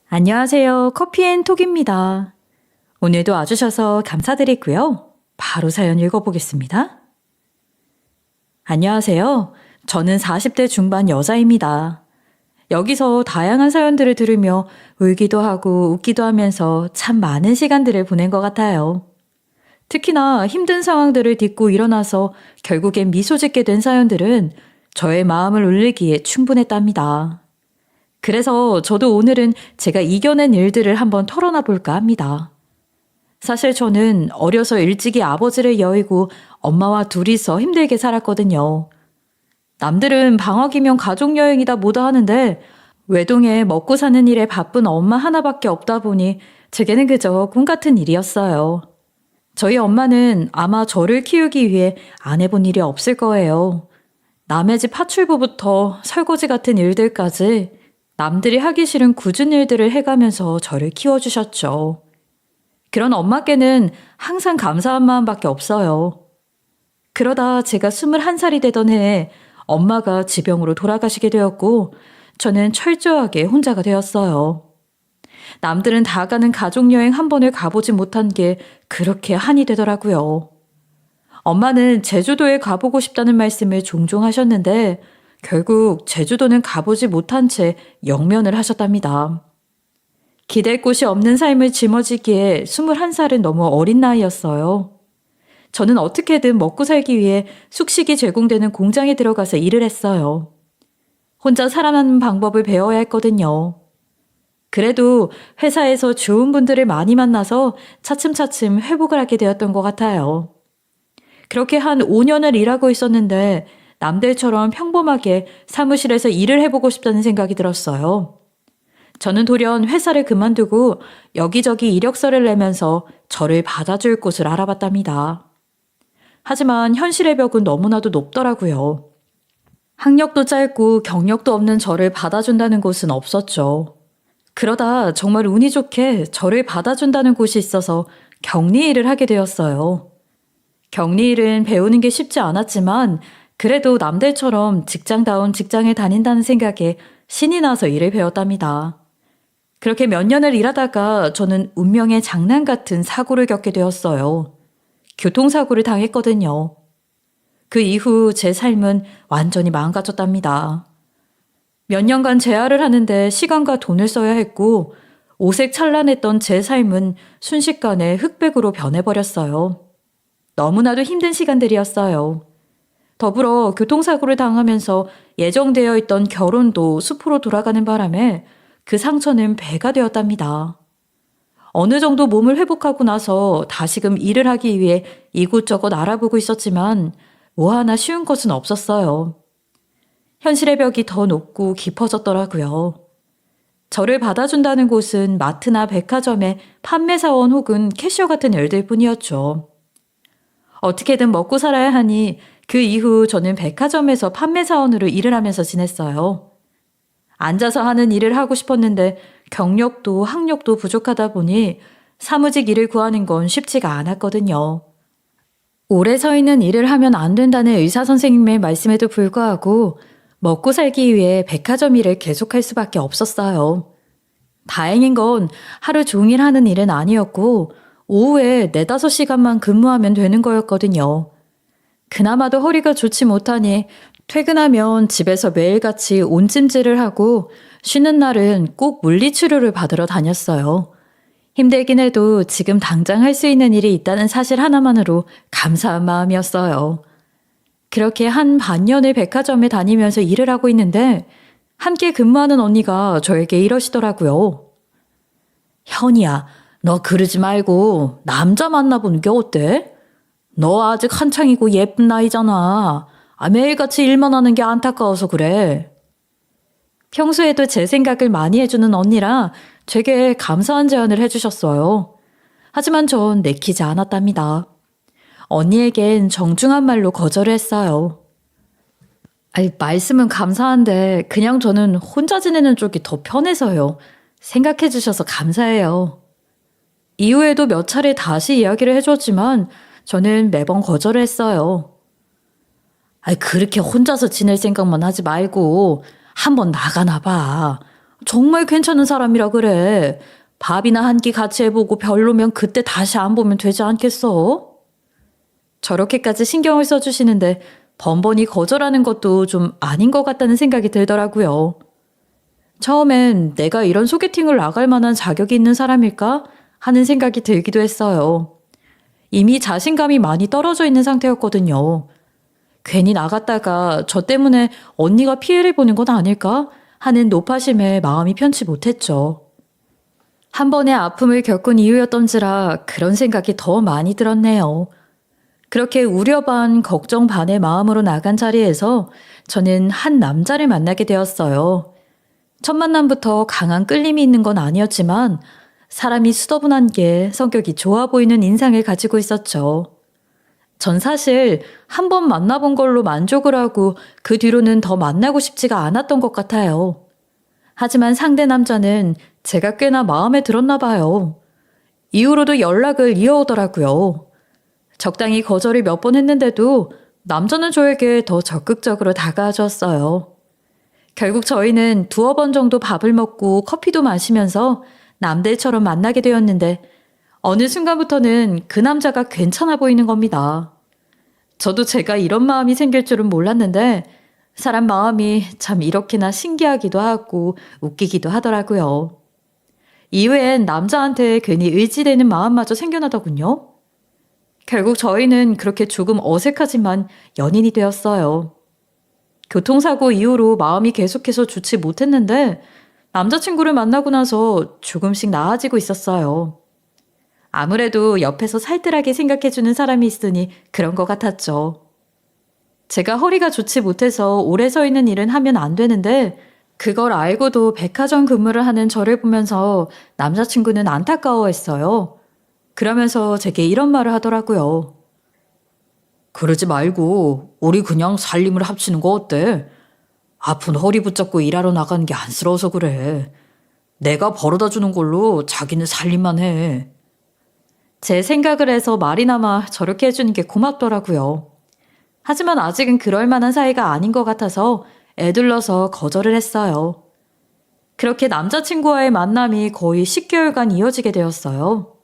안녕하세요. 커피앤톡입니다. 오늘도 와주셔서 감사드리고요. 바로 사연 읽어보겠습니다. 안녕하세요. 저는 40대 중반 여자입니다. 여기서 다양한 사연들을 들으며 울기도 하고 웃기도 하면서 참 많은 시간들을 보낸 것 같아요. 특히나 힘든 상황들을 딛고 일어나서 결국엔 미소 짓게 된 사연들은 저의 마음을 울리기에 충분했답니다. 그래서 저도 오늘은 제가 이겨낸 일들을 한번 털어놔 볼까 합니다. 사실 저는 어려서 일찍이 아버지를 여의고 엄마와 둘이서 힘들게 살았거든요. 남들은 방학이면 가족여행이다 뭐다 하는데 외동에 먹고 사는 일에 바쁜 엄마 하나밖에 없다 보니 제게는 그저 꿈 같은 일이었어요. 저희 엄마는 아마 저를 키우기 위해 안 해본 일이 없을 거예요. 남의 집 파출부부터 설거지 같은 일들까지 남들이 하기 싫은 굳은 일들을 해가면서 저를 키워주셨죠. 그런 엄마께는 항상 감사한 마음밖에 없어요. 그러다 제가 21살이 되던 해에 엄마가 지병으로 돌아가시게 되었고 저는 철저하게 혼자가 되었어요. 남들은 다 가는 가족여행 한 번을 가보지 못한 게 그렇게 한이 되더라고요. 엄마는 제주도에 가보고 싶다는 말씀을 종종 하셨는데 결국 제주도는 가보지 못한 채 영면을 하셨답니다. 기댈 곳이 없는 삶을 짊어지기에 21살은 너무 어린 나이였어요. 저는 어떻게든 먹고 살기 위해 숙식이 제공되는 공장에 들어가서 일을 했어요. 혼자 살아남는 방법을 배워야 했거든요. 그래도 회사에서 좋은 분들을 많이 만나서 차츰차츰 회복을 하게 되었던 것 같아요. 그렇게 한 5년을 일하고 있었는데 남들처럼 평범하게 사무실에서 일을 해보고 싶다는 생각이 들었어요. 저는 돌연 회사를 그만두고 여기저기 이력서를 내면서 저를 받아줄 곳을 알아봤답니다. 하지만 현실의 벽은 너무나도 높더라고요. 학력도 짧고 경력도 없는 저를 받아준다는 곳은 없었죠. 그러다 정말 운이 좋게 저를 받아준다는 곳이 있어서 격리 일을 하게 되었어요. 격리 일은 배우는 게 쉽지 않았지만 그래도 남들처럼 직장다운 직장에 다닌다는 생각에 신이 나서 일을 배웠답니다. 그렇게 몇 년을 일하다가 저는 운명의 장난 같은 사고를 겪게 되었어요. 교통사고를 당했거든요. 그 이후 제 삶은 완전히 망가졌답니다. 몇 년간 재활을 하는데 시간과 돈을 써야 했고 오색찬란했던 제 삶은 순식간에 흑백으로 변해버렸어요. 너무나도 힘든 시간들이었어요. 더불어 교통사고를 당하면서 예정되어 있던 결혼도 숲으로 돌아가는 바람에 그 상처는 배가 되었답니다. 어느 정도 몸을 회복하고 나서 다시금 일을 하기 위해 이곳저곳 알아보고 있었지만 뭐 하나 쉬운 것은 없었어요. 현실의 벽이 더 높고 깊어졌더라고요. 저를 받아준다는 곳은 마트나 백화점의 판매사원 혹은 캐셔 같은 일들 뿐이었죠. 어떻게든 먹고 살아야 하니 그 이후 저는 백화점에서 판매사원으로 일을 하면서 지냈어요. 앉아서 하는 일을 하고 싶었는데 경력도 학력도 부족하다 보니 사무직 일을 구하는 건 쉽지가 않았거든요. 오래 서 있는 일을 하면 안 된다는 의사 선생님의 말씀에도 불구하고 먹고 살기 위해 백화점 일을 계속할 수밖에 없었어요. 다행인 건 하루 종일 하는 일은 아니었고 오후에 4-5시간만 근무하면 되는 거였거든요. 그나마도 허리가 좋지 못하니 퇴근하면 집에서 매일같이 온찜질을 하고 쉬는 날은 꼭 물리치료를 받으러 다녔어요. 힘들긴 해도 지금 당장 할 수 있는 일이 있다는 사실 하나만으로 감사한 마음이었어요. 그렇게 한 반년을 백화점에 다니면서 일을 하고 있는데 함께 근무하는 언니가 저에게 이러시더라고요. 현이야, 너 그러지 말고 남자 만나보는 게 어때? 너 아직 한창이고 예쁜 나이잖아. 매일같이 일만 하는 게 안타까워서 그래. 평소에도 제 생각을 많이 해주는 언니라 되게 감사한 제안을 해주셨어요. 하지만 전 내키지 않았답니다. 언니에겐 정중한 말로 거절을 했어요. 말씀은 감사한데 그냥 저는 혼자 지내는 쪽이 더 편해서요. 생각해 주셔서 감사해요. 이후에도 몇 차례 다시 이야기를 해줬지만 저는 매번 거절을 했어요. 그렇게 혼자서 지낼 생각만 하지 말고 한번 나가나 봐. 정말 괜찮은 사람이라 그래. 밥이나 한 끼 같이 해보고 별로면 그때 다시 안 보면 되지 않겠어? 저렇게까지 신경을 써주시는데 번번이 거절하는 것도 좀 아닌 것 같다는 생각이 들더라고요. 처음엔 내가 이런 소개팅을 나갈 만한 자격이 있는 사람일까 하는 생각이 들기도 했어요. 이미 자신감이 많이 떨어져 있는 상태였거든요. 괜히 나갔다가 저 때문에 언니가 피해를 보는 건 아닐까 하는 노파심에 마음이 편치 못했죠. 한 번의 아픔을 겪은 이유였던지라 그런 생각이 더 많이 들었네요. 그렇게 우려 반 걱정 반의 마음으로 나간 자리에서 저는 한 남자를 만나게 되었어요. 첫 만남부터 강한 끌림이 있는 건 아니었지만 사람이 수더분한 게 성격이 좋아 보이는 인상을 가지고 있었죠. 전 사실 한 번 만나본 걸로 만족을 하고 그 뒤로는 더 만나고 싶지가 않았던 것 같아요. 하지만 상대 남자는 제가 꽤나 마음에 들었나 봐요. 이후로도 연락을 이어오더라고요. 적당히 거절을 몇 번 했는데도 남자는 저에게 더 적극적으로 다가와 줬어요. 결국 저희는 두어 번 정도 밥을 먹고 커피도 마시면서 남들처럼 만나게 되었는데 어느 순간부터는 그 남자가 괜찮아 보이는 겁니다. 저도 제가 이런 마음이 생길 줄은 몰랐는데 사람 마음이 참 이렇게나 신기하기도 하고 웃기기도 하더라고요. 이후엔 남자한테 괜히 의지되는 마음마저 생겨나더군요. 결국 저희는 그렇게 조금 어색하지만 연인이 되었어요. 교통사고 이후로 마음이 계속해서 좋지 못했는데 남자친구를 만나고 나서 조금씩 나아지고 있었어요. 아무래도 옆에서 살뜰하게 생각해주는 사람이 있으니 그런 것 같았죠. 제가 허리가 좋지 못해서 오래 서 있는 일은 하면 안 되는데 그걸 알고도 백화점 근무를 하는 저를 보면서 남자친구는 안타까워했어요. 그러면서 제게 이런 말을 하더라고요. 그러지 말고 우리 그냥 살림을 합치는 거 어때? 아픈 허리 붙잡고 일하러 나가는 게 안쓰러워서 그래. 내가 벌어다 주는 걸로 자기는 살림만 해. 제 생각을 해서 말이나마 저렇게 해주는 게 고맙더라고요. 하지만 아직은 그럴 만한 사이가 아닌 것 같아서 애둘러서 거절을 했어요. 그렇게 남자친구와의 만남이 거의 10개월간 이어지게 되었어요.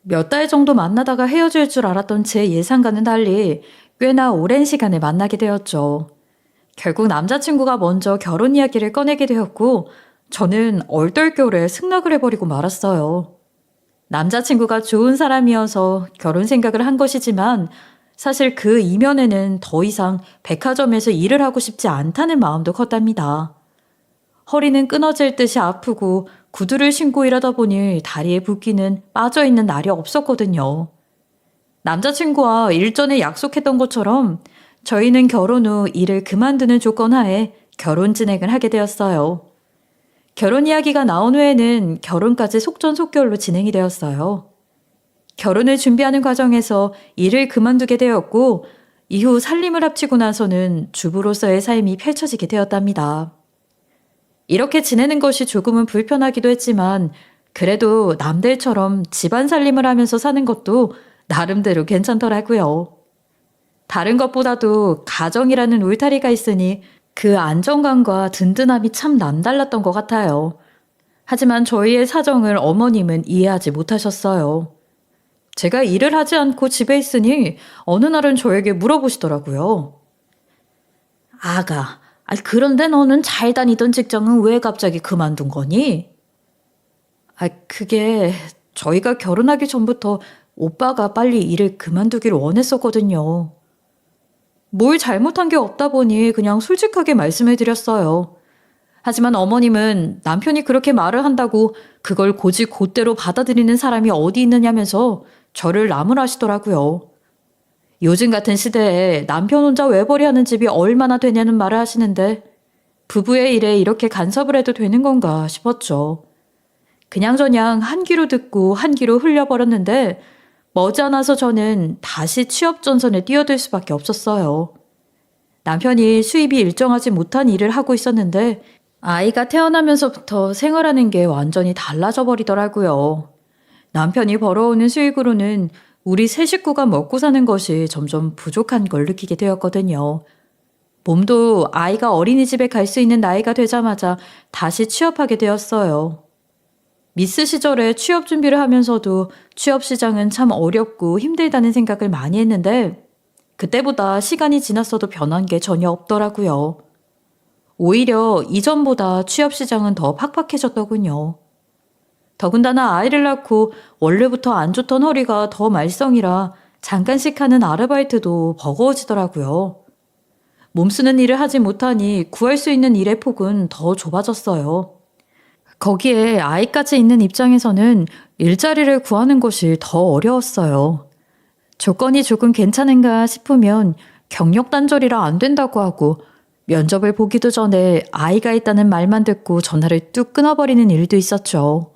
몇 달 정도 만나다가 헤어질 줄 알았던 제 예상과는 달리 꽤나 오랜 시간을 만나게 되었죠. 결국 남자친구가 먼저 결혼 이야기를 꺼내게 되었고 저는 얼떨결에 승낙을 해버리고 말았어요. 남자친구가 좋은 사람이어서 결혼 생각을 한 것이지만 사실 그 이면에는 더 이상 백화점에서 일을 하고 싶지 않다는 마음도 컸답니다. 허리는 끊어질 듯이 아프고 구두를 신고 일하다 보니 다리에 붓기는 빠져있는 날이 없었거든요. 남자친구와 일전에 약속했던 것처럼 저희는 결혼 후 일을 그만두는 조건 하에 결혼 진행을 하게 되었어요. 결혼 이야기가 나온 후에는 결혼까지 속전속결로 진행이 되었어요. 결혼을 준비하는 과정에서 일을 그만두게 되었고 이후 살림을 합치고 나서는 주부로서의 삶이 펼쳐지게 되었답니다. 이렇게 지내는 것이 조금은 불편하기도 했지만 그래도 남들처럼 집안 살림을 하면서 사는 것도 나름대로 괜찮더라고요. 다른 것보다도 가정이라는 울타리가 있으니 그 안정감과 든든함이 참 남달랐던 것 같아요. 하지만 저희의 사정을 어머님은 이해하지 못하셨어요. 제가 일을 하지 않고 집에 있으니 어느 날은 저에게 물어보시더라고요. 아가, 그런데 너는 잘 다니던 직장은 왜 갑자기 그만둔 거니? 그게 저희가 결혼하기 전부터 오빠가 빨리 일을 그만두기를 원했었거든요. 뭘 잘못한 게 없다 보니 그냥 솔직하게 말씀해 드렸어요. 하지만 어머님은 남편이 그렇게 말을 한다고 그걸 고지 곧대로 받아들이는 사람이 어디 있느냐면서 저를 나무라시더라고요. 요즘 같은 시대에 남편 혼자 외벌이 하는 집이 얼마나 되냐는 말을 하시는데 부부의 일에 이렇게 간섭을 해도 되는 건가 싶었죠. 그냥저냥 한 귀로 듣고 한 귀로 흘려버렸는데 머지않아서 저는 다시 취업 전선에 뛰어들 수밖에 없었어요. 남편이 수입이 일정하지 못한 일을 하고 있었는데 아이가 태어나면서부터 생활하는 게 완전히 달라져 버리더라고요. 남편이 벌어오는 수익으로는 우리 세 식구가 먹고 사는 것이 점점 부족한 걸 느끼게 되었거든요. 몸도 아이가 어린이집에 갈 수 있는 나이가 되자마자 다시 취업하게 되었어요. 미스 시절에 취업 준비를 하면서도 취업 시장은 참 어렵고 힘들다는 생각을 많이 했는데 그때보다 시간이 지났어도 변한 게 전혀 없더라고요. 오히려 이전보다 취업 시장은 더 팍팍해졌더군요. 더군다나 아이를 낳고 원래부터 안 좋던 허리가 더 말썽이라 잠깐씩 하는 아르바이트도 버거워지더라고요. 몸쓰는 일을 하지 못하니 구할 수 있는 일의 폭은 더 좁아졌어요. 거기에 아이까지 있는 입장에서는 일자리를 구하는 것이 더 어려웠어요. 조건이 조금 괜찮은가 싶으면 경력 단절이라 안 된다고 하고 면접을 보기도 전에 아이가 있다는 말만 듣고 전화를 뚝 끊어버리는 일도 있었죠.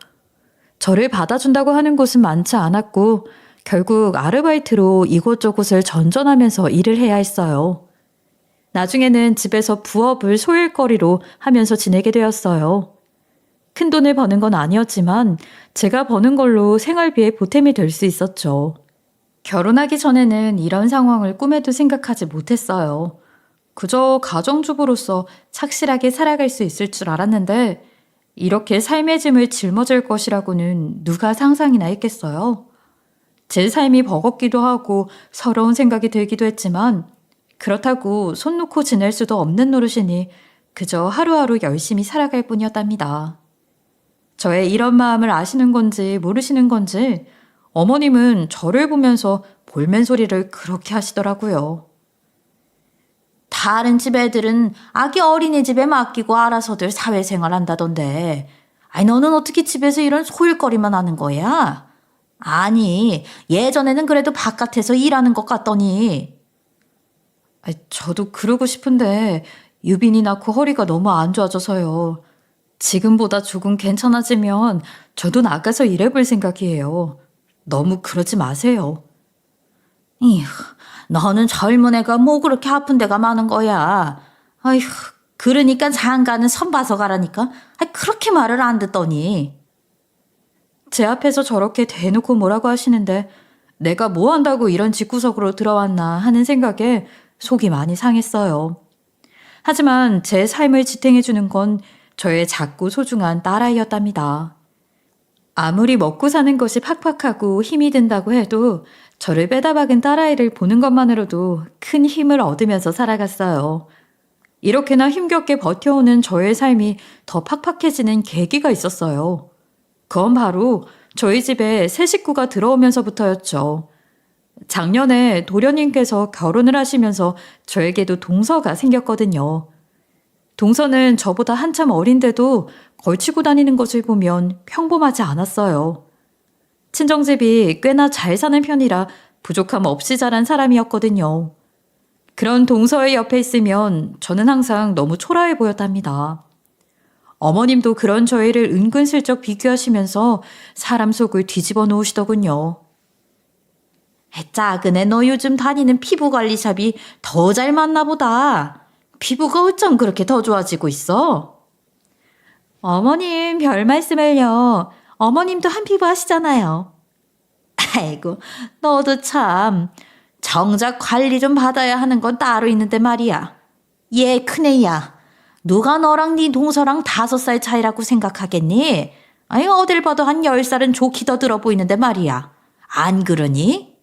저를 받아준다고 하는 곳은 많지 않았고 결국 아르바이트로 이곳저곳을 전전하면서 일을 해야 했어요. 나중에는 집에서 부업을 소일거리로 하면서 지내게 되었어요. 큰 돈을 버는 건 아니었지만 제가 버는 걸로 생활비에 보탬이 될 수 있었죠. 결혼하기 전에는 이런 상황을 꿈에도 생각하지 못했어요. 그저 가정주부로서 착실하게 살아갈 수 있을 줄 알았는데 이렇게 삶의 짐을 짊어질 것이라고는 누가 상상이나 했겠어요? 제 삶이 버겁기도 하고 서러운 생각이 들기도 했지만 그렇다고 손 놓고 지낼 수도 없는 노릇이니 그저 하루하루 열심히 살아갈 뿐이었답니다. 저의 이런 마음을 아시는 건지 모르시는 건지 어머님은 저를 보면서 볼멘 소리를 그렇게 하시더라고요. 다른 집 애들은 아기 어린이집에 맡기고 알아서들 사회생활 한다던데 아니 너는 어떻게 집에서 이런 소일거리만 하는 거야? 아니 예전에는 그래도 바깥에서 일하는 것 같더니. 저도 그러고 싶은데 유빈이 낳고 허리가 너무 안 좋아져서요. 지금보다 조금 괜찮아지면 저도 나가서 일해볼 생각이에요. 너무 그러지 마세요. 이휴, 너는 젊은 애가 뭐 그렇게 아픈 데가 많은 거야. 아휴, 그러니까 장가는 선 봐서 가라니까. 그렇게 말을 안 듣더니. 제 앞에서 저렇게 대놓고 뭐라고 하시는데 내가 뭐 한다고 이런 집구석으로 들어왔나 하는 생각에 속이 많이 상했어요. 하지만 제 삶을 지탱해주는 건 저의 작고 소중한 딸아이였답니다. 아무리 먹고 사는 것이 팍팍하고 힘이 든다고 해도 저를 빼다 박은 딸아이를 보는 것만으로도 큰 힘을 얻으면서 살아갔어요. 이렇게나 힘겹게 버텨오는 저의 삶이 더 팍팍해지는 계기가 있었어요. 그건 바로 저희 집에 새 식구가 들어오면서부터였죠. 작년에 도련님께서 결혼을 하시면서 저에게도 동서가 생겼거든요. 동서는 저보다 한참 어린데도 걸치고 다니는 것을 보면 평범하지 않았어요. 친정집이 꽤나 잘 사는 편이라 부족함 없이 자란 사람이었거든요. 그런 동서의 옆에 있으면 저는 항상 너무 초라해 보였답니다. 어머님도 그런 저희를 은근슬쩍 비교하시면서 사람 속을 뒤집어 놓으시더군요. 작은 애 너 요즘 다니는 피부관리샵이 더 잘 맞나 보다. 피부가 어쩜 그렇게 더 좋아지고 있어? 어머님 별 말씀을요. 어머님도 한 피부 하시잖아요. 아이고 너도 참 정작 관리 좀 받아야 하는 건 따로 있는데 말이야. 얘 큰애야. 누가 너랑 네 동서랑 5살 차이라고 생각하겠니? 아니 어딜 봐도 한 10살은 좋게 더 들어 보이는데 말이야. 안 그러니?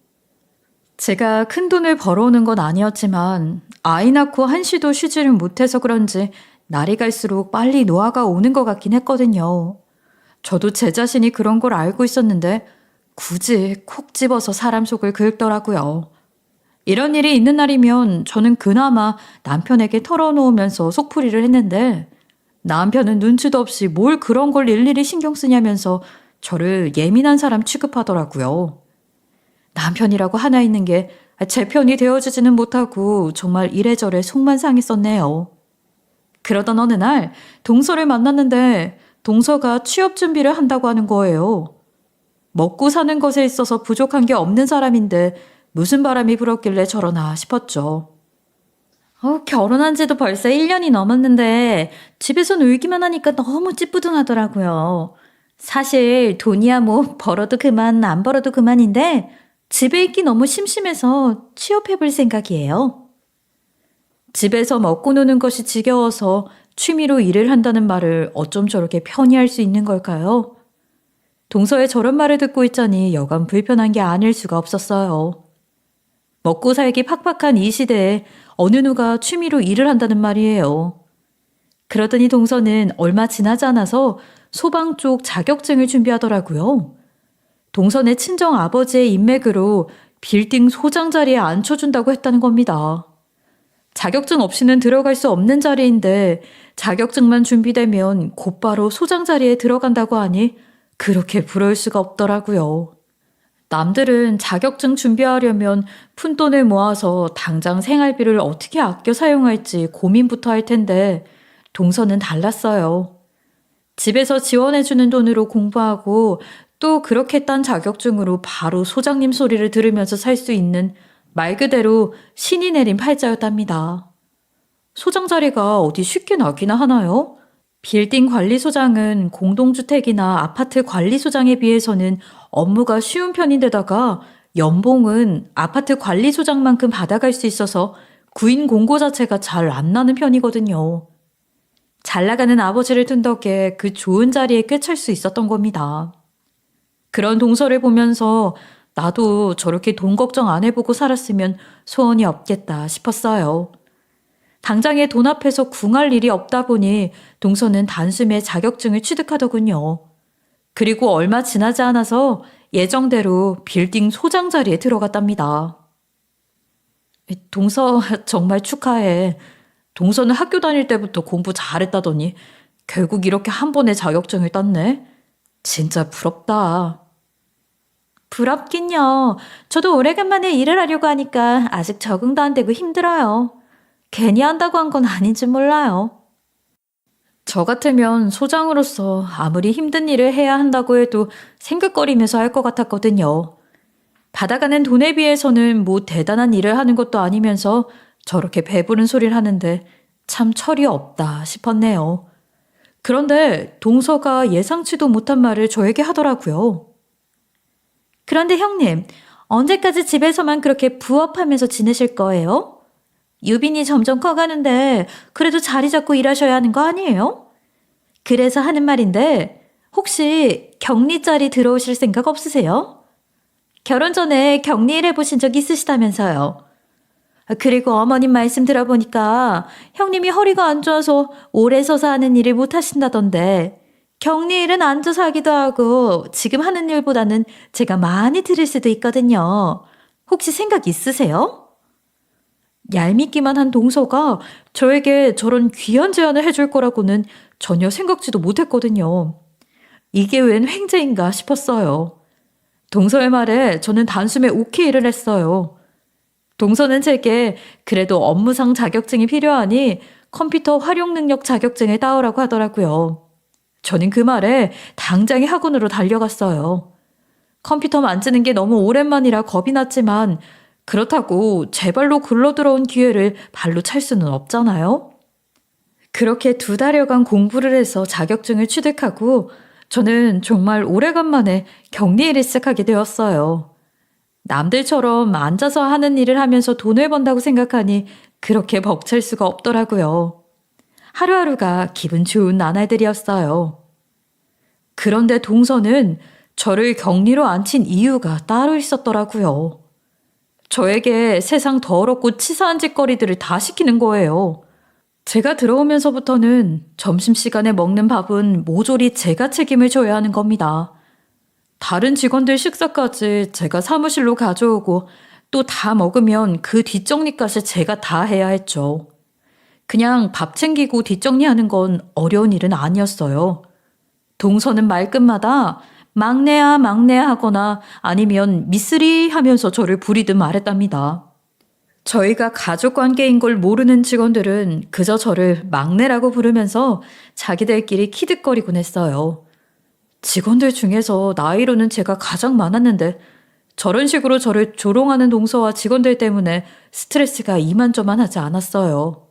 제가 큰 돈을 벌어오는 건 아니었지만 아이 낳고 한시도 쉬지를 못해서 그런지 날이 갈수록 빨리 노화가 오는 것 같긴 했거든요. 저도 제 자신이 그런 걸 알고 있었는데 굳이 콕 집어서 사람 속을 긁더라고요. 이런 일이 있는 날이면 저는 그나마 남편에게 털어놓으면서 속풀이를 했는데 남편은 눈치도 없이 뭘 그런 걸 일일이 신경 쓰냐면서 저를 예민한 사람 취급하더라고요. 남편이라고 하나 있는 게 제 편이 되어주지는 못하고 정말 이래저래 속만 상했었네요. 그러던 어느 날 동서를 만났는데 동서가 취업 준비를 한다고 하는 거예요. 먹고 사는 것에 있어서 부족한 게 없는 사람인데 무슨 바람이 불었길래 저러나 싶었죠. 결혼한 지도 벌써 1년이 넘었는데 집에서 놀기만 하니까 너무 찌뿌둥하더라고요. 사실 돈이야 뭐 벌어도 그만 안 벌어도 그만인데 집에 있기 너무 심심해서 취업해볼 생각이에요. 집에서 먹고 노는 것이 지겨워서 취미로 일을 한다는 말을 어쩜 저렇게 편히 할 수 있는 걸까요? 동서의 저런 말을 듣고 있자니 여간 불편한 게 아닐 수가 없었어요. 먹고 살기 팍팍한 이 시대에 어느 누가 취미로 일을 한다는 말이에요. 그러더니 동서는 얼마 지나지 않아서 소방 쪽 자격증을 준비하더라고요. 동선의 친정 아버지의 인맥으로 빌딩 소장 자리에 앉혀준다고 했다는 겁니다. 자격증 없이는 들어갈 수 없는 자리인데 자격증만 준비되면 곧바로 소장 자리에 들어간다고 하니 그렇게 부러울 수가 없더라고요. 남들은 자격증 준비하려면 푼돈을 모아서 당장 생활비를 어떻게 아껴 사용할지 고민부터 할 텐데 동서는 달랐어요. 집에서 지원해주는 돈으로 공부하고 또 그렇게 딴 자격증으로 바로 소장님 소리를 들으면서 살 수 있는 말 그대로 신이 내린 팔자였답니다. 소장 자리가 어디 쉽게 나기나 하나요? 빌딩 관리소장은 공동주택이나 아파트 관리소장에 비해서는 업무가 쉬운 편인데다가 연봉은 아파트 관리소장만큼 받아갈 수 있어서 구인 공고 자체가 잘 안 나는 편이거든요. 잘 나가는 아버지를 둔 덕에 그 좋은 자리에 꿰찰 수 있었던 겁니다. 그런 동서를 보면서 나도 저렇게 돈 걱정 안 해보고 살았으면 소원이 없겠다 싶었어요. 당장에 돈 앞에서 궁할 일이 없다 보니 동서는 단숨에 자격증을 취득하더군요. 그리고 얼마 지나지 않아서 예정대로 빌딩 소장 자리에 들어갔답니다. 동서 정말 축하해. 동서는 학교 다닐 때부터 공부 잘했다더니 결국 이렇게 한 번에 자격증을 땄네. 진짜 부럽다. 부럽긴요. 저도 오래간만에 일을 하려고 하니까 아직 적응도 안 되고 힘들어요. 괜히 한다고 한 건 아닌지 몰라요. 저 같으면 소장으로서 아무리 힘든 일을 해야 한다고 해도 생각거리면서 할 것 같았거든요. 받아가는 돈에 비해서는 뭐 대단한 일을 하는 것도 아니면서 저렇게 배부른 소리를 하는데 참 철이 없다 싶었네요. 그런데 동서가 예상치도 못한 말을 저에게 하더라고요. 그런데 형님, 언제까지 집에서만 그렇게 부업하면서 지내실 거예요? 유빈이 점점 커가는데 그래도 자리 잡고 일하셔야 하는 거 아니에요? 그래서 하는 말인데 혹시 격리 자리 들어오실 생각 없으세요? 결혼 전에 격리 일 해보신 적 있으시다면서요. 그리고 어머님 말씀 들어보니까 형님이 허리가 안 좋아서 오래 서서 하는 일을 못 하신다던데 격리일은 앉아서 하기도 하고 지금 하는 일보다는 제가 많이 들을 수도 있거든요. 혹시 생각 있으세요? 얄밉기만 한 동서가 저에게 저런 귀한 제안을 해줄 거라고는 전혀 생각지도 못했거든요. 이게 웬 횡재인가 싶었어요. 동서의 말에 저는 단숨에 오케이를 했어요. 동서는 제게 그래도 업무상 자격증이 필요하니 컴퓨터 활용 능력 자격증을 따오라고 하더라고요. 저는 그 말에 당장에 학원으로 달려갔어요. 컴퓨터 만지는 게 너무 오랜만이라 겁이 났지만 그렇다고 제 발로 굴러들어온 기회를 발로 찰 수는 없잖아요. 그렇게 2달여간 공부를 해서 자격증을 취득하고 저는 정말 오래간만에 격리일을 시작하게 되었어요. 남들처럼 앉아서 하는 일을 하면서 돈을 번다고 생각하니 그렇게 벅찰 수가 없더라고요. 하루하루가 기분 좋은 나날들이었어요. 그런데 동서는 저를 격리로 앉힌 이유가 따로 있었더라고요. 저에게 세상 더럽고 치사한 짓거리들을 다 시키는 거예요. 제가 들어오면서부터는 점심시간에 먹는 밥은 모조리 제가 책임을 져야 하는 겁니다. 다른 직원들 식사까지 제가 사무실로 가져오고 또 다 먹으면 그 뒷정리까지 제가 다 해야 했죠. 그냥 밥 챙기고 뒷정리하는 건 어려운 일은 아니었어요. 동서는 말끝마다 막내야 막내야 하거나 아니면 미쓰리 하면서 저를 부리듯 말했답니다. 저희가 가족관계인 걸 모르는 직원들은 그저 저를 막내라고 부르면서 자기들끼리 키득거리곤 했어요. 직원들 중에서 나이로는 제가 가장 많았는데 저런 식으로 저를 조롱하는 동서와 직원들 때문에 스트레스가 이만저만하지 않았어요.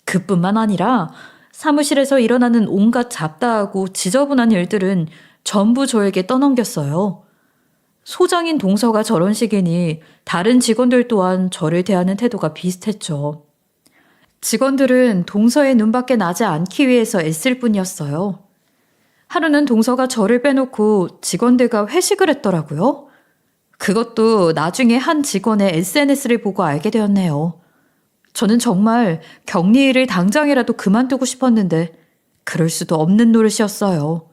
그뿐만 아니라 사무실에서 일어나는 온갖 잡다하고 지저분한 일들은 전부 저에게 떠넘겼어요. 소장인 동서가 저런 식이니 다른 직원들 또한 저를 대하는 태도가 비슷했죠. 직원들은 동서의 눈밖에 나지 않기 위해서 애쓸 뿐이었어요. 하루는 동서가 저를 빼놓고 직원들과 회식을 했더라고요. 그것도 나중에 한 직원의 SNS를 보고 알게 되었네요. 저는 정말 격리 일을 당장이라도 그만두고 싶었는데 그럴 수도 없는 노릇이었어요.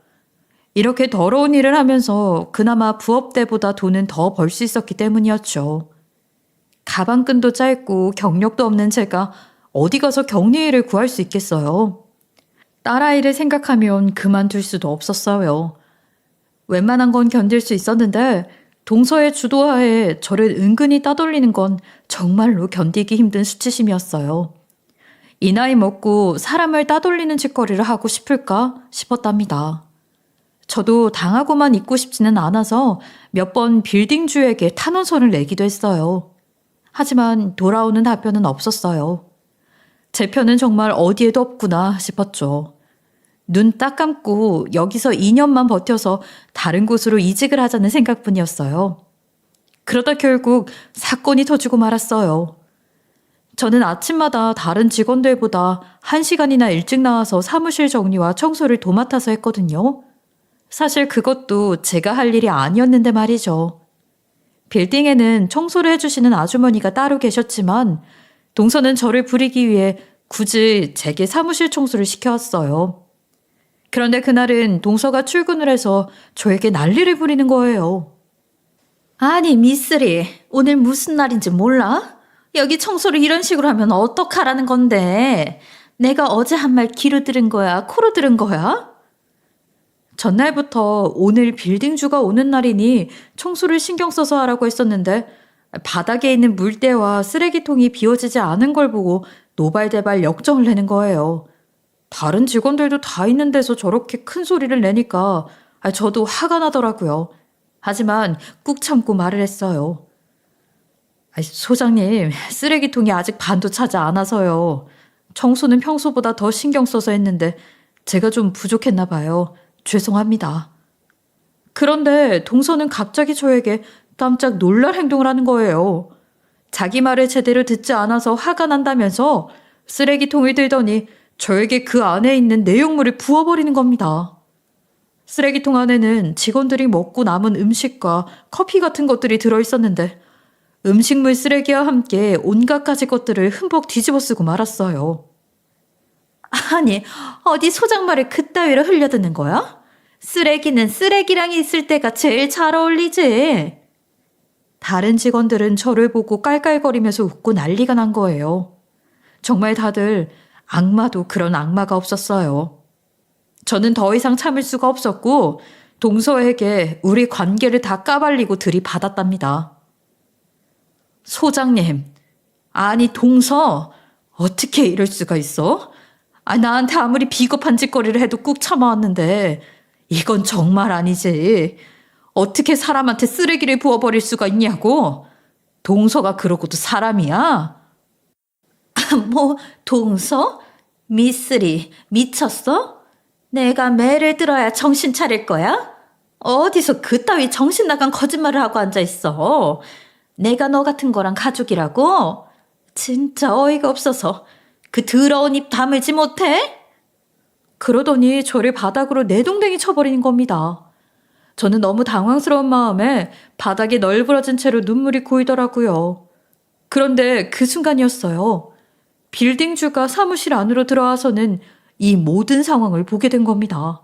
이렇게 더러운 일을 하면서 그나마 부업 때보다 돈은 더 벌 수 있었기 때문이었죠. 가방끈도 짧고 경력도 없는 제가 어디 가서 격리 일을 구할 수 있겠어요. 딸아이를 생각하면 그만둘 수도 없었어요. 웬만한 건 견딜 수 있었는데 동서의 주도하에 저를 은근히 따돌리는 건 정말로 견디기 힘든 수치심이었어요. 이 나이 먹고 사람을 따돌리는 짓거리를 하고 싶을까 싶었답니다. 저도 당하고만 있고 싶지는 않아서 몇 번 빌딩주에게 탄원서를 내기도 했어요. 하지만 돌아오는 답변은 없었어요. 제 편은 정말 어디에도 없구나 싶었죠. 눈 딱 감고 여기서 2년만 버텨서 다른 곳으로 이직을 하자는 생각뿐이었어요. 그러다 결국 사건이 터지고 말았어요. 저는 아침마다 다른 직원들보다 1시간이나 일찍 나와서 사무실 정리와 청소를 도맡아서 했거든요. 사실 그것도 제가 할 일이 아니었는데 말이죠. 빌딩에는 청소를 해주시는 아주머니가 따로 계셨지만 동서는 저를 부리기 위해 굳이 제게 사무실 청소를 시켜왔어요. 그런데 그날은 동서가 출근을 해서 저에게 난리를 부리는 거예요. 아니 미쓰리, 오늘 무슨 날인지 몰라? 여기 청소를 이런 식으로 하면 어떡하라는 건데. 내가 어제 한 말 귀로 들은 거야, 코로 들은 거야? 전날부터 오늘 빌딩주가 오는 날이니 청소를 신경 써서 하라고 했었는데 바닥에 있는 물때와 쓰레기통이 비워지지 않은 걸 보고 노발대발 역정을 내는 거예요. 다른 직원들도 다 있는 데서 저렇게 큰 소리를 내니까 저도 화가 나더라고요. 하지만 꾹 참고 말을 했어요. 소장님, 쓰레기통이 아직 반도 차지 않아서요. 청소는 평소보다 더 신경 써서 했는데 제가 좀 부족했나 봐요. 죄송합니다. 그런데 동서는 갑자기 저에게 깜짝 놀랄 행동을 하는 거예요. 자기 말을 제대로 듣지 않아서 화가 난다면서 쓰레기통을 들더니 저에게 그 안에 있는 내용물을 부어버리는 겁니다. 쓰레기통 안에는 직원들이 먹고 남은 음식과 커피 같은 것들이 들어있었는데 음식물 쓰레기와 함께 온갖 가지 것들을 흠뻑 뒤집어 쓰고 말았어요. 아니, 어디 소장 말을 그따위로 흘려듣는 거야? 쓰레기는 쓰레기랑 있을 때가 제일 잘 어울리지. 다른 직원들은 저를 보고 깔깔거리면서 웃고 난리가 난 거예요. 정말 다들 악마도 그런 악마가 없었어요. 저는 더 이상 참을 수가 없었고 동서에게 우리 관계를 다 까발리고 들이받았답니다. 소장님, 아니 동서, 어떻게 이럴 수가 있어? 나한테 아무리 비겁한 짓거리를 해도 꾹 참아왔는데 이건 정말 아니지. 어떻게 사람한테 쓰레기를 부어버릴 수가 있냐고? 동서가 그러고도 사람이야? 뭐 동서? 미쓰리 미쳤어? 내가 매를 들어야 정신 차릴 거야? 어디서 그따위 정신 나간 거짓말을 하고 앉아있어. 내가 너 같은 거랑 가족이라고? 진짜 어이가 없어서 그 더러운 입 다물지 못해? 그러더니 저를 바닥으로 내동댕이 쳐버리는 겁니다. 저는 너무 당황스러운 마음에 바닥에 널브러진 채로 눈물이 고이더라고요. 그런데 그 순간이었어요. 빌딩주가 사무실 안으로 들어와서는 이 모든 상황을 보게 된 겁니다.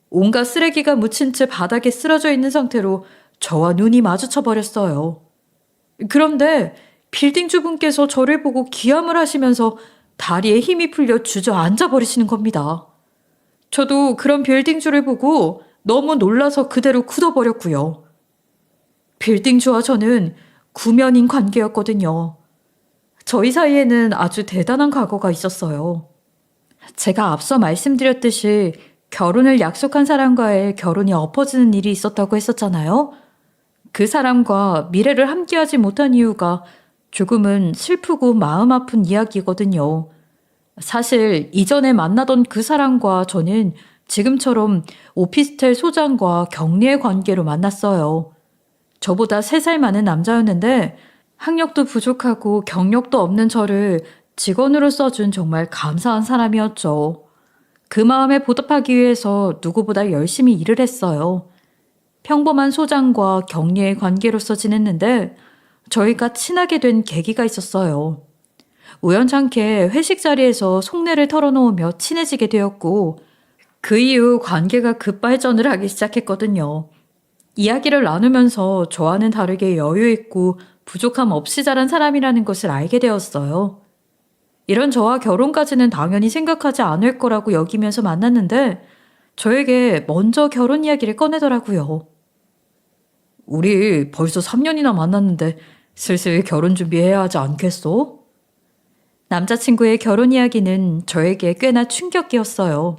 온갖 쓰레기가 묻힌 채 바닥에 쓰러져 있는 상태로 저와 눈이 마주쳐 버렸어요. 그런데 빌딩주분께서 저를 보고 기함을 하시면서 다리에 힘이 풀려 주저앉아 버리시는 겁니다. 저도 그런 빌딩주를 보고 너무 놀라서 그대로 굳어버렸고요. 빌딩주와 저는 구면인 관계였거든요. 저희 사이에는 아주 대단한 과거가 있었어요. 제가 앞서 말씀드렸듯이 결혼을 약속한 사람과의 결혼이 엎어지는 일이 있었다고 했었잖아요. 그 사람과 미래를 함께하지 못한 이유가 조금은 슬프고 마음 아픈 이야기거든요. 사실 이전에 만나던 그 사람과 저는 지금처럼 오피스텔 소장과 격리의 관계로 만났어요. 저보다 3살 많은 남자였는데 학력도 부족하고 경력도 없는 저를 직원으로서 준 정말 감사한 사람이었죠. 그 마음에 보답하기 위해서 누구보다 열심히 일을 했어요. 평범한 소장과 격리의 관계로서 지냈는데 저희가 친하게 된 계기가 있었어요. 우연찮게 회식 자리에서 속내를 털어놓으며 친해지게 되었고 그 이후 관계가 급발전을 하기 시작했거든요. 이야기를 나누면서 저와는 다르게 여유 있고 부족함 없이 자란 사람이라는 것을 알게 되었어요. 이런 저와 결혼까지는 당연히 생각하지 않을 거라고 여기면서 만났는데 저에게 먼저 결혼 이야기를 꺼내더라고요. 우리 벌써 3년이나 만났는데 슬슬 결혼 준비해야 하지 않겠어? 남자친구의 결혼 이야기는 저에게 꽤나 충격이었어요.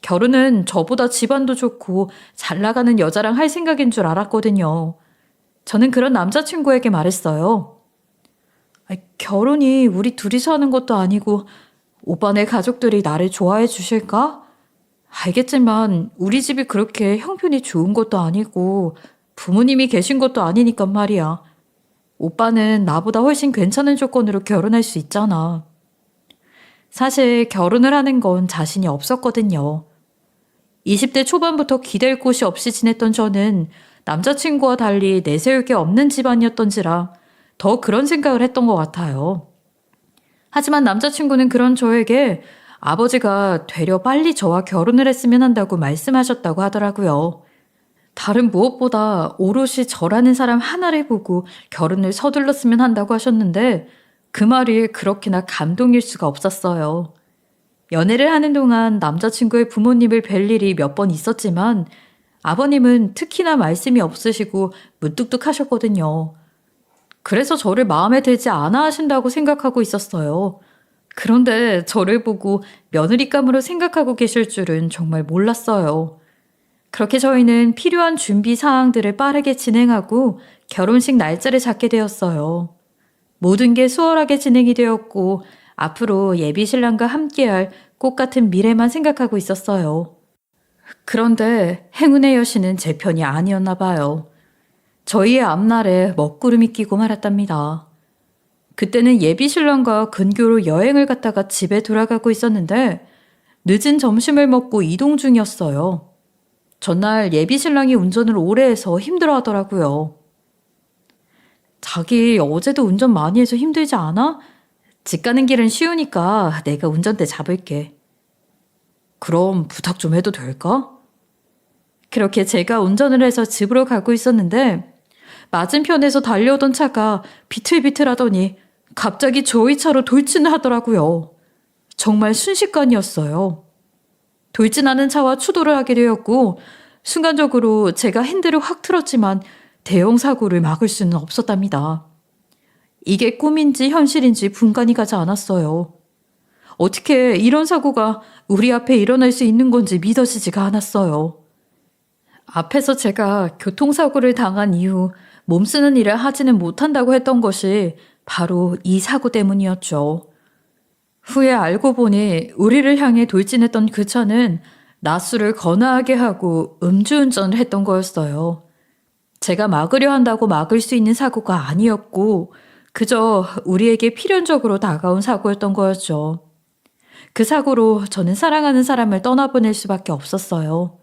결혼은 저보다 집안도 좋고 잘 나가는 여자랑 할 생각인 줄 알았거든요. 저는 그런 남자친구에게 말했어요. 결혼이 우리 둘이서 하는 것도 아니고 오빠네 가족들이 나를 좋아해 주실까? 알겠지만 우리 집이 그렇게 형편이 좋은 것도 아니고 부모님이 계신 것도 아니니까 말이야. 오빠는 나보다 훨씬 괜찮은 조건으로 결혼할 수 있잖아. 사실 결혼을 하는 건 자신이 없었거든요. 20대 초반부터 기댈 곳이 없이 지냈던 저는 남자친구와 달리 내세울 게 없는 집안이었던지라 더 그런 생각을 했던 것 같아요. 하지만 남자친구는 그런 저에게 아버지가 되려 빨리 저와 결혼을 했으면 한다고 말씀하셨다고 하더라고요. 다른 무엇보다 오롯이 저라는 사람 하나를 보고 결혼을 서둘렀으면 한다고 하셨는데 그 말이 그렇게나 감동일 수가 없었어요. 연애를 하는 동안 남자친구의 부모님을 뵐 일이 몇 번 있었지만 아버님은 특히나 말씀이 없으시고 무뚝뚝하셨거든요. 그래서 저를 마음에 들지 않아 하신다고 생각하고 있었어요. 그런데 저를 보고 며느리감으로 생각하고 계실 줄은 정말 몰랐어요. 그렇게 저희는 필요한 준비 사항들을 빠르게 진행하고 결혼식 날짜를 잡게 되었어요. 모든 게 수월하게 진행이 되었고 앞으로 예비 신랑과 함께할 꽃 같은 미래만 생각하고 있었어요. 그런데 행운의 여신은 제 편이 아니었나 봐요. 저희의 앞날에 먹구름이 끼고 말았답니다. 그때는 예비 신랑과 근교로 여행을 갔다가 집에 돌아가고 있었는데 늦은 점심을 먹고 이동 중이었어요. 전날 예비 신랑이 운전을 오래 해서 힘들어 하더라고요. 자기 어제도 운전 많이 해서 힘들지 않아? 집 가는 길은 쉬우니까 내가 운전대 잡을게. 그럼 부탁 좀 해도 될까? 그렇게 제가 운전을 해서 집으로 가고 있었는데 맞은편에서 달려오던 차가 비틀비틀하더니 갑자기 저희 차로 돌진을 하더라고요. 정말 순식간이었어요. 돌진하는 차와 추돌을 하게 되었고 순간적으로 제가 핸들을 확 틀었지만 대형 사고를 막을 수는 없었답니다. 이게 꿈인지 현실인지 분간이 가지 않았어요. 어떻게 이런 사고가 우리 앞에 일어날 수 있는 건지 믿어지지가 않았어요. 앞에서 제가 교통사고를 당한 이후 몸 쓰는 일을 하지는 못한다고 했던 것이 바로 이 사고 때문이었죠. 후에 알고 보니 우리를 향해 돌진했던 그 차는 낮술을 거나하게 하고 음주운전을 했던 거였어요. 제가 막으려 한다고 막을 수 있는 사고가 아니었고 그저 우리에게 필연적으로 다가온 사고였던 거였죠. 그 사고로 저는 사랑하는 사람을 떠나보낼 수밖에 없었어요.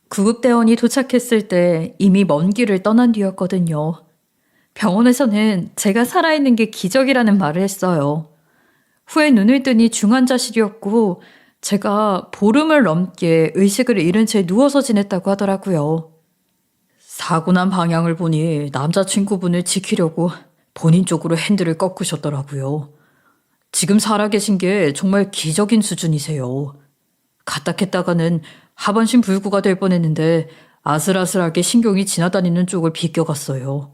구급대원이 도착했을 때 이미 먼 길을 떠난 뒤였거든요. 병원에서는 제가 살아있는 게 기적이라는 말을 했어요. 후에 눈을 뜨니 중환자실이었고 제가 보름을 넘게 의식을 잃은 채 누워서 지냈다고 하더라고요. 사고 난 방향을 보니 남자친구분을 지키려고 본인 쪽으로 핸들을 꺾으셨더라고요. 지금 살아계신 게 정말 기적인 수준이세요. 가딱했다가는 하반신 불구가 될 뻔했는데 아슬아슬하게 신경이 지나다니는 쪽을 비껴갔어요.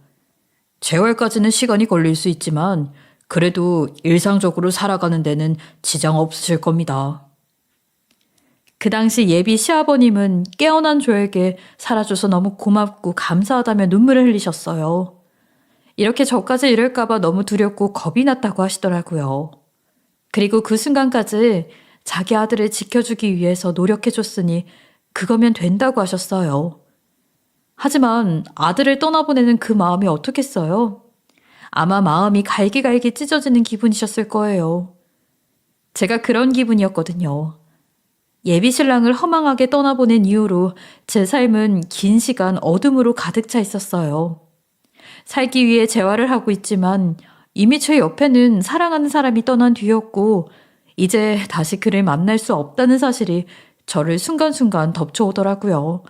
재활까지는 시간이 걸릴 수 있지만 그래도 일상적으로 살아가는 데는 지장 없으실 겁니다. 그 당시 예비 시아버님은 깨어난 저에게 살아줘서 너무 고맙고 감사하다며 눈물을 흘리셨어요. 이렇게 저까지 이럴까봐 너무 두렵고 겁이 났다고 하시더라고요. 그리고 그 순간까지 자기 아들을 지켜주기 위해서 노력해줬으니 그거면 된다고 하셨어요. 하지만 아들을 떠나보내는 그 마음이 어떻겠어요? 아마 마음이 갈기갈기 찢어지는 기분이셨을 거예요. 제가 그런 기분이었거든요. 예비 신랑을 허망하게 떠나보낸 이후로 제 삶은 긴 시간 어둠으로 가득 차 있었어요. 살기 위해 재활을 하고 있지만 이미 제 옆에는 사랑하는 사람이 떠난 뒤였고 이제 다시 그를 만날 수 없다는 사실이 저를 순간순간 덮쳐오더라고요.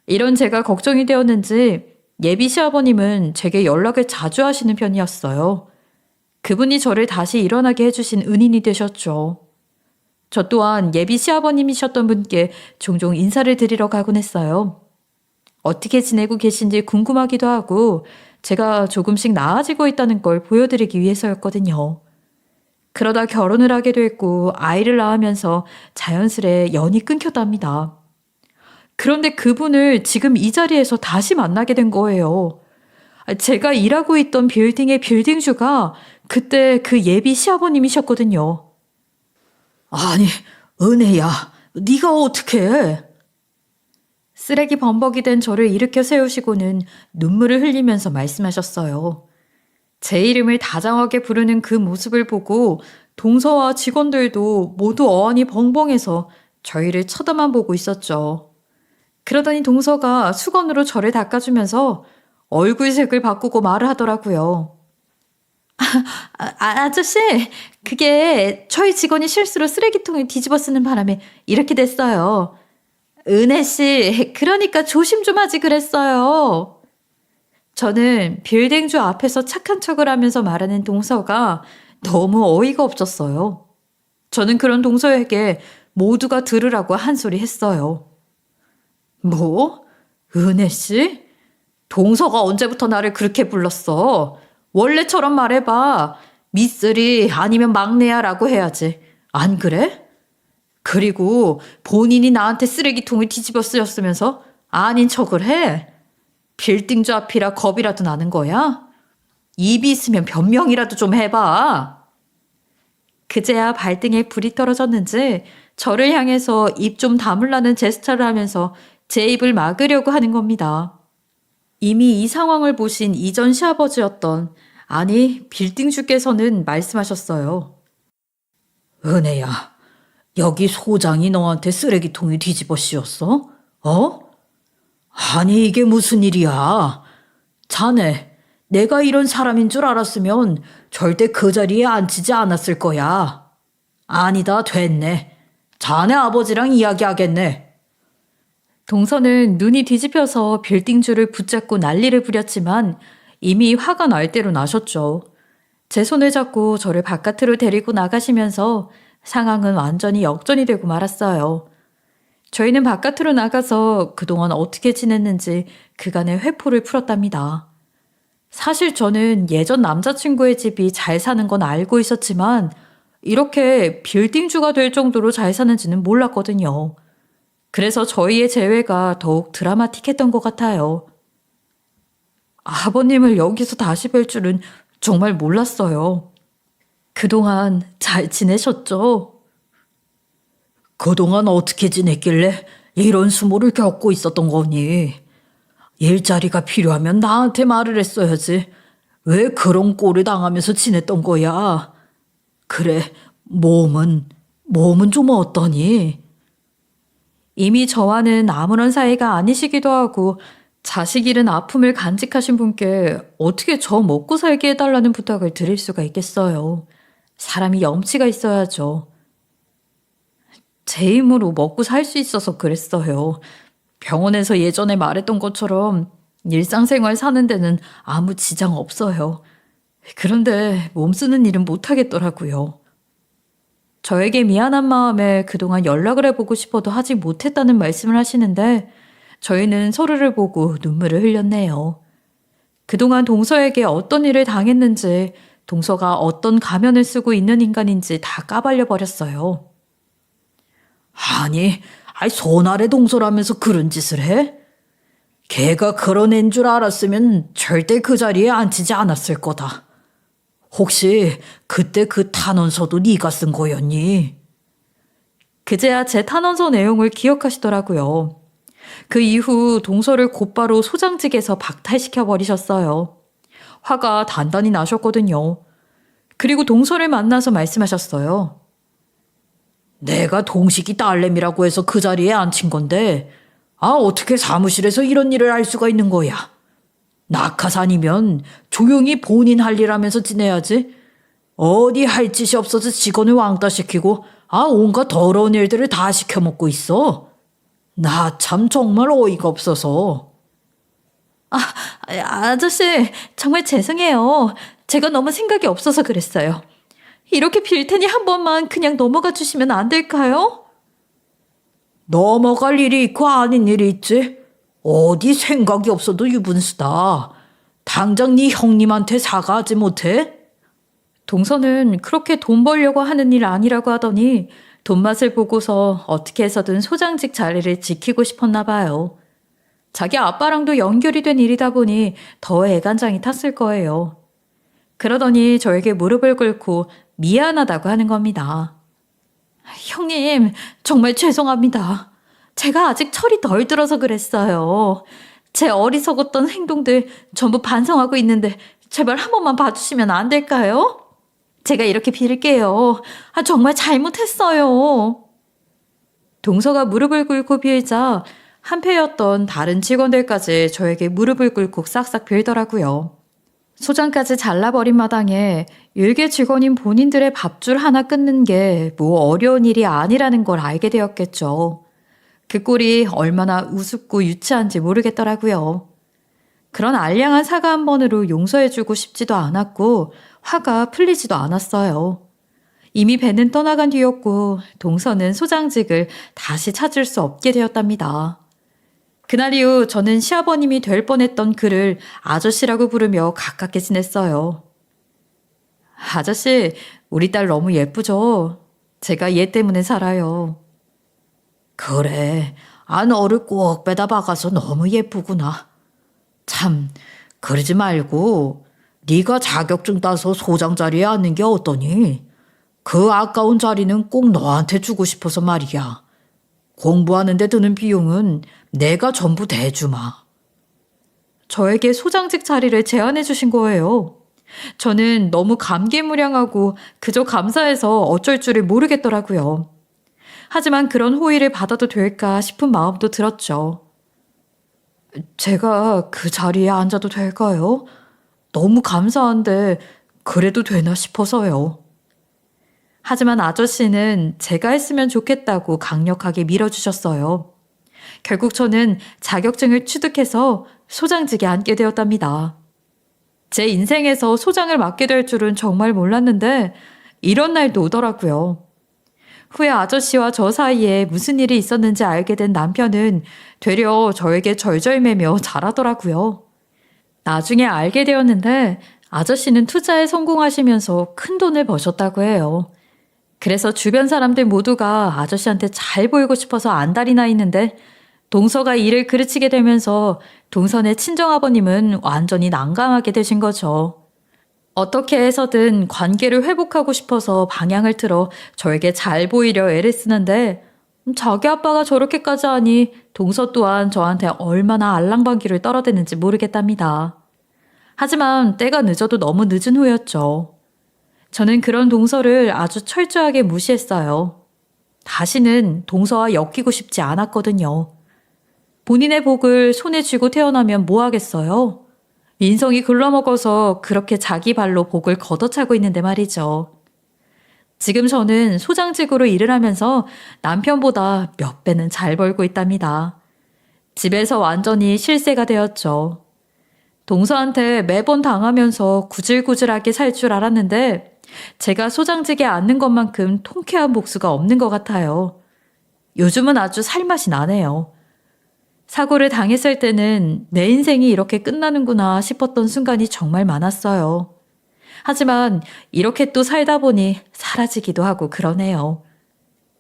이런 제가 걱정이 되었는지 예비 시아버님은 제게 연락을 자주 하시는 편이었어요. 그분이 저를 다시 일어나게 해주신 은인이 되셨죠. 저 또한 예비 시아버님이셨던 분께 종종 인사를 드리러 가곤 했어요. 어떻게 지내고 계신지 궁금하기도 하고 제가 조금씩 나아지고 있다는 걸 보여드리기 위해서였거든요. 그러다 결혼을 하게 됐고 아이를 낳으면서 자연스레 연이 끊겼답니다. 그런데 그분을 지금 이 자리에서 다시 만나게 된 거예요. 제가 일하고 있던 빌딩의 빌딩주가 그때 그 예비 시아버님이셨거든요. 아니, 은혜야, 네가 어떻게 해? 쓰레기 범벅이 된 저를 일으켜 세우시고는 눈물을 흘리면서 말씀하셨어요. 제 이름을 다정하게 부르는 그 모습을 보고 동서와 직원들도 모두 어안이 벙벙해서 저희를 쳐다만 보고 있었죠. 그러더니 동서가 수건으로 저를 닦아주면서 얼굴색을 바꾸고 말을 하더라고요. 아저씨, 그게 저희 직원이 실수로 쓰레기통을 뒤집어 쓰는 바람에 이렇게 됐어요. 은혜씨, 그러니까 조심 좀 하지 그랬어요. 저는 빌딩주 앞에서 착한 척을 하면서 말하는 동서가 너무 어이가 없었어요. 저는 그런 동서에게 모두가 들으라고 한 소리 했어요. 뭐? 은혜씨? 동서가 언제부터 나를 그렇게 불렀어? 원래처럼 말해봐. 미쓰리 아니면 막내야 라고 해야지. 안 그래? 그리고 본인이 나한테 쓰레기통을 뒤집어 쓰였으면서 아닌 척을 해? 빌딩주 앞이라 겁이라도 나는 거야? 입이 있으면 변명이라도 좀 해봐. 그제야 발등에 불이 떨어졌는지 저를 향해서 입 좀 다물라는 제스처를 하면서 제 입을 막으려고 하는 겁니다. 이미 이 상황을 보신 이전 시아버지였던 아니 빌딩주께서는 말씀하셨어요. 은혜야, 여기 소장이 너한테 쓰레기통이 뒤집어 씌웠어? 어? 아니 이게 무슨 일이야? 자네, 내가 이런 사람인 줄 알았으면 절대 그 자리에 앉히지 않았을 거야. 아니다, 됐네. 자네 아버지랑 이야기하겠네. 동서는 눈이 뒤집혀서 빌딩줄을 붙잡고 난리를 부렸지만 이미 화가 날 대로 나셨죠. 제 손을 잡고 저를 바깥으로 데리고 나가시면서 상황은 완전히 역전이 되고 말았어요. 저희는 바깥으로 나가서 그동안 어떻게 지냈는지 그간의 회포를 풀었답니다. 사실 저는 예전 남자친구의 집이 잘 사는 건 알고 있었지만 이렇게 빌딩주가 될 정도로 잘 사는지는 몰랐거든요. 그래서 저희의 재회가 더욱 드라마틱했던 것 같아요. 아버님을 여기서 다시 뵐 줄은 정말 몰랐어요. 그동안 잘 지내셨죠? 그동안 어떻게 지냈길래 이런 수모를 겪고 있었던 거니? 일자리가 필요하면 나한테 말을 했어야지. 왜 그런 꼴을 당하면서 지냈던 거야? 그래, 몸은 좀 어떠니? 이미 저와는 아무런 사이가 아니시기도 하고 자식 잃은 아픔을 간직하신 분께 어떻게 저 먹고 살게 해달라는 부탁을 드릴 수가 있겠어요. 사람이 염치가 있어야죠. 제 힘으로 먹고 살 수 있어서 그랬어요. 병원에서 예전에 말했던 것처럼 일상생활 사는 데는 아무 지장 없어요. 그런데 몸 쓰는 일은 못하겠더라고요. 저에게 미안한 마음에 그동안 연락을 해보고 싶어도 하지 못했다는 말씀을 하시는데 저희는 서로를 보고 눈물을 흘렸네요. 그동안 동서에게 어떤 일을 당했는지 동서가 어떤 가면을 쓰고 있는 인간인지 다 까발려 버렸어요. 아니, 손아래 동서라면서 그런 짓을 해? 걔가 그런 애인 줄 알았으면 절대 그 자리에 앉히지 않았을 거다. 혹시 그때 그 탄원서도 네가 쓴 거였니? 그제야 제 탄원서 내용을 기억하시더라고요. 그 이후 동서를 곧바로 소장직에서 박탈시켜 버리셨어요. 화가 단단히 나셨거든요. 그리고 동서를 만나서 말씀하셨어요. 내가 동식이 딸내미라고 해서 그 자리에 앉힌 건데 어떻게 사무실에서 이런 일을 할 수가 있는 거야. 낙하산이면 조용히 본인 할 일 하면서 지내야지. 어디 할 짓이 없어서 직원을 왕따시키고 온갖 더러운 일들을 다 시켜먹고 있어. 나 참 정말 어이가 없어서. 아저씨, 정말 죄송해요. 제가 너무 생각이 없어서 그랬어요. 이렇게 빌 테니 한 번만 그냥 넘어가 주시면 안 될까요? 넘어갈 일이 있고 아닌 일이 있지. 어디 생각이 없어도 유분수다. 당장 네 형님한테 사과하지 못해? 동서는 그렇게 돈 벌려고 하는 일 아니라고 하더니 돈맛을 보고서 어떻게 해서든 소장직 자리를 지키고 싶었나 봐요. 자기 아빠랑도 연결이 된 일이다 보니 더 애간장이 탔을 거예요. 그러더니 저에게 무릎을 꿇고 미안하다고 하는 겁니다. 형님, 정말 죄송합니다. 제가 아직 철이 덜 들어서 그랬어요. 제 어리석었던 행동들 전부 반성하고 있는데 제발 한 번만 봐주시면 안 될까요? 제가 이렇게 빌게요. 정말 잘못했어요. 동서가 무릎을 꿇고 빌자 한패였던 다른 직원들까지 저에게 무릎을 꿇고 싹싹 빌더라고요. 소장까지 잘라버린 마당에 일개 직원인 본인들의 밥줄 하나 끊는 게 뭐 어려운 일이 아니라는 걸 알게 되었겠죠. 그 꼴이 얼마나 우습고 유치한지 모르겠더라고요. 그런 알량한 사과 한 번으로 용서해주고 싶지도 않았고 화가 풀리지도 않았어요. 이미 배는 떠나간 뒤였고 동서는 소장직을 다시 찾을 수 없게 되었답니다. 그날 이후 저는 시아버님이 될 뻔했던 그를 아저씨라고 부르며 가깝게 지냈어요. 아저씨, 우리 딸 너무 예쁘죠? 제가 얘 때문에 살아요. 그래, 너를 꼭 빼다 박아서 너무 예쁘구나. 참, 그러지 말고 네가 자격증 따서 소장 자리에 앉는 게 어떠니? 그 아까운 자리는 꼭 너한테 주고 싶어서 말이야. 공부하는 데 드는 비용은 내가 전부 대주마. 저에게 소장직 자리를 제안해 주신 거예요. 저는 너무 감개무량하고 그저 감사해서 어쩔 줄을 모르겠더라고요. 하지만 그런 호의를 받아도 될까 싶은 마음도 들었죠. 제가 그 자리에 앉아도 될까요? 너무 감사한데 그래도 되나 싶어서요. 하지만 아저씨는 제가 했으면 좋겠다고 강력하게 밀어주셨어요. 결국 저는 자격증을 취득해서 소장직에 앉게 되었답니다. 제 인생에서 소장을 맡게 될 줄은 정말 몰랐는데 이런 날도 오더라고요. 후에 아저씨와 저 사이에 무슨 일이 있었는지 알게 된 남편은 되려 저에게 절절매며 잘하더라고요. 나중에 알게 되었는데 아저씨는 투자에 성공하시면서 큰 돈을 버셨다고 해요. 그래서 주변 사람들 모두가 아저씨한테 잘 보이고 싶어서 안달이 나 있는데 동서가 일을 그르치게 되면서 동선의 친정아버님은 완전히 난감하게 되신 거죠. 어떻게 해서든 관계를 회복하고 싶어서 방향을 틀어 저에게 잘 보이려 애를 쓰는데 자기 아빠가 저렇게까지 하니 동서 또한 저한테 얼마나 알랑방귀를 떨어대는지 모르겠답니다. 하지만 때가 늦어도 너무 늦은 후였죠. 저는 그런 동서를 아주 철저하게 무시했어요. 다시는 동서와 엮이고 싶지 않았거든요. 본인의 복을 손에 쥐고 태어나면 뭐 하겠어요? 인성이 글러먹어서 그렇게 자기 발로 복을 걷어차고 있는데 말이죠. 지금 저는 소장직으로 일을 하면서 남편보다 몇 배는 잘 벌고 있답니다. 집에서 완전히 실세가 되었죠. 동서한테 매번 당하면서 구질구질하게 살 줄 알았는데 제가 소장직에 앉는 것만큼 통쾌한 복수가 없는 것 같아요. 요즘은 아주 살맛이 나네요. 사고를 당했을 때는 내 인생이 이렇게 끝나는구나 싶었던 순간이 정말 많았어요. 하지만 이렇게 또 살다 보니 사라지기도 하고 그러네요.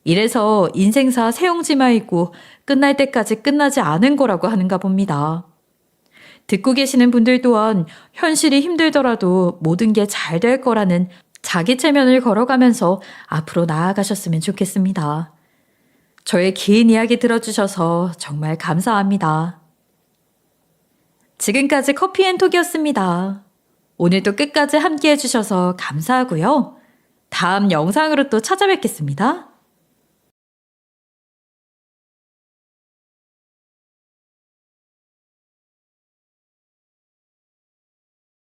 이래서 인생사 세용지마이고 끝날 때까지 끝나지 않은 거라고 하는가 봅니다. 듣고 계시는 분들 또한 현실이 힘들더라도 모든 게 잘 될 거라는 자기 체면을 걸어가면서 앞으로 나아가셨으면 좋겠습니다. 저의 긴 이야기 들어주셔서 정말 감사합니다. 지금까지 커피앤톡이었습니다. 오늘도 끝까지 함께 해주셔서 감사하고요. 다음 영상으로 또 찾아뵙겠습니다.